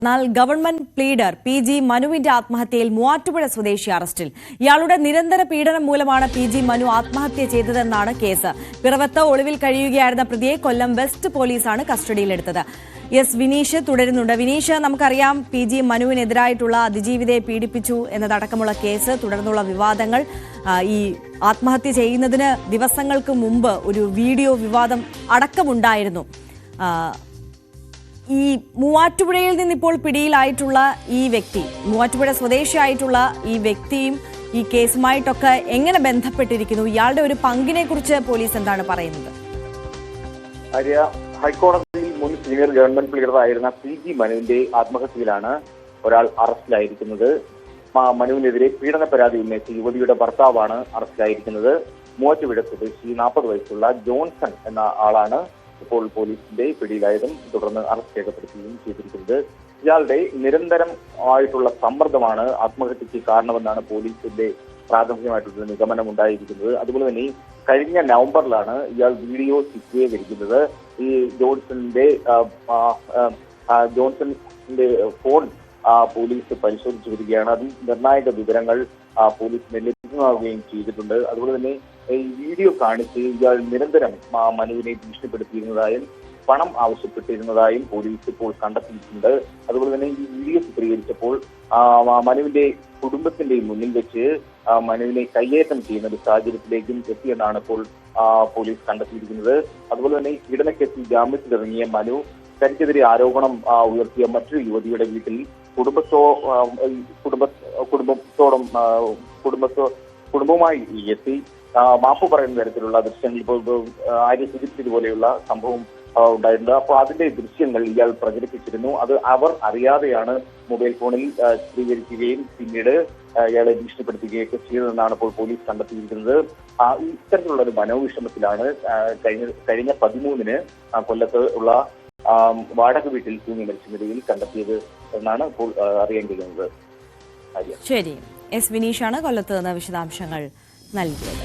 എന്നാൽ government pleader PG മനുവിന്റെ ആത്മഹത്യയിൽ മൂവാറ്റുപുഴ സ്വദേശി അറസ്റ്റിൽ. ഇയാളുടെ നിരന്തര പീഡനം മൂലമാണ് PG മനു ആത്മഹത്യ ചെയ്തതെന്നാണ് കേസ്. പിറവത്ത് ഒളിവിൽ കഴിയുകയായിരുന്ന പ്രതിയെ കൊല്ലം വെസ്റ്റ് പോലീസാണ് കസ്റ്റഡിയിലെടുത്തത്. വിനീഷ് തുടരുന്നുണ്ട്. വിനീഷ്, നമുക്കറിയാം PG മനുവിനെതിരായിട്ടുള്ള അതിജീവിതയെ പീഡിപ്പിച്ചു എന്നതടക്കമുള്ള കേസ്, തുടർന്നുള്ള വിവാദങ്ങൾ, ഈ ആത്മഹത്യ ചെയ്യുന്നതിന് ദിവസങ്ങൾക്ക് മുമ്പ് ഒരു വീഡിയോ വിവാദം അടക്കമുണ്ടായിരുന്നു. ഈ മൂവാറ്റുപുഴയിൽ നിന്നിപ്പോൾ പിടിയിലായിട്ടുള്ള ഈ വ്യക്തി, മൂവാറ്റുപുഴ സ്വദേശിയായിട്ടുള്ള ഈ വ്യക്തിയും ഈ കേസുമായിട്ടൊക്കെ എങ്ങനെ ബന്ധപ്പെട്ടിരിക്കുന്നു? ഇയാളുടെ ഒരു പങ്കിനെ കുറിച്ച് പോലീസ് എന്താണ് പറയുന്നത്? ഹൈക്കോടതിയിൽ മുൻ സീനിയർ ഗവൺമെന്റ് പ്ലീഡറായിരുന്ന PG മനുവിന്റെ ആത്മഹത്യയിലാണ് ഒരാൾ അറസ്റ്റിലായിരിക്കുന്നത്. മനുവിനെതിരെ പീഡന പരാതി ഉന്നയിച്ച യുവതിയുടെ ഭർത്താവാണ് അറസ്റ്റിലായിരിക്കുന്നത്. മൂവാറ്റുപുഴ സ്വദേശി 40 വയസ്സുള്ള ജോൺസൺ എന്ന ആളാണ് ഇപ്പോൾ പോലീസിന്റെ പിടിയിലായതും തുടർന്ന് അറസ്റ്റ് രേഖപ്പെടുത്തുകയും ചെയ്തിരിക്കുന്നത്. ഇയാളുടെ നിരന്തരം ആയിട്ടുള്ള സമ്മർദ്ദമാണ് ആത്മഹത്യക്ക് കാരണമെന്നാണ് പോലീസിന്റെ പ്രാഥമികമായിട്ടുള്ള നിഗമനം ഉണ്ടായിരിക്കുന്നത്. അതുപോലെ തന്നെ കഴിഞ്ഞ നവംബറിലാണ് ഇയാൾ വീഡിയോ ചിത്രീകരിക്കുന്നത്. ഈ ജോൺസന്റെ ഫോൺ പോലീസ് പരിശോധിച്ചു വരികയാണ്. അതിൽ നിർണായക വിവരങ്ങൾ പോലീസിന് ലഭ്യമാവുകയും ചെയ്തിട്ടുണ്ട്. അതുപോലെ തന്നെ ഈ വീഡിയോ കാണിച്ച് ഇയാൾ നിരന്തരം മനുവിനെ ഭീഷണിപ്പെടുത്തിയിരുന്നതായും പണം ആവശ്യപ്പെട്ടിരുന്നതായും പോലീസ് ഇപ്പോൾ കണ്ടെത്തിയിട്ടുണ്ട്. അതുപോലെ തന്നെ ഈ വീഡിയോ ചിത്രീകരിച്ചപ്പോൾ മനുവിന്റെ കുടുംബത്തിന്റെ മുന്നിൽ വെച്ച് മനുവിനെ കയ്യേറ്റം ചെയ്യുന്ന ഒരു സാഹചര്യത്തിലേക്കും എത്തിയെന്നാണ് ഇപ്പോൾ പോലീസ് കണ്ടെത്തിയിരിക്കുന്നത്. അതുപോലെ തന്നെ പീഡനക്കേസിൽ ജാമ്യത്തിലിറങ്ങിയ മനു തനിക്കെതിരെ ആരോപണം ഉയർത്തിയ മറ്റൊരു യുവതിയുടെ വീട്ടിൽ കുടുംബവുമായി എത്തി മാപ്പ് പറയുന്ന തരത്തിലുള്ള ദൃശ്യങ്ങൾ ഇപ്പോൾ ആര്യ സൂചിപ്പിച്ചതുപോലെയുള്ള സംഭവം ഉണ്ടായിട്ടുണ്ട്. അപ്പോൾ അതിന്റെ ദൃശ്യങ്ങൾ ഇയാൾ പ്രചരിപ്പിച്ചിരുന്നു. അത് അവർ അറിയാതെയാണ് മൊബൈൽ ഫോണിൽ ചിത്രീകരിക്കുകയും പിന്നീട് ഇയാളെ ഭീഷണിപ്പെടുത്തുകയൊക്കെ ചെയ്തതെന്നാണ് ഇപ്പോൾ പോലീസ് കണ്ടെത്തിയിരിക്കുന്നത്. ഇത്തരത്തിലുള്ള ഒരു മനോവിഷമത്തിലാണ് കഴിഞ്ഞ 13-ന് കൊല്ലത്ത് ഉള്ള വാടക വീട്ടിൽ തൂങ്ങി മരിച്ച നിലയിൽ കണ്ടെത്തിയത് എന്നാണ് ഇപ്പോൾ അറിയാൻ കഴിയുന്നത്. ശരി, വിനീഷാണ് കൊല്ലത്ത് നിന്ന് വിശദാംശങ്ങൾ നൽകിയത്.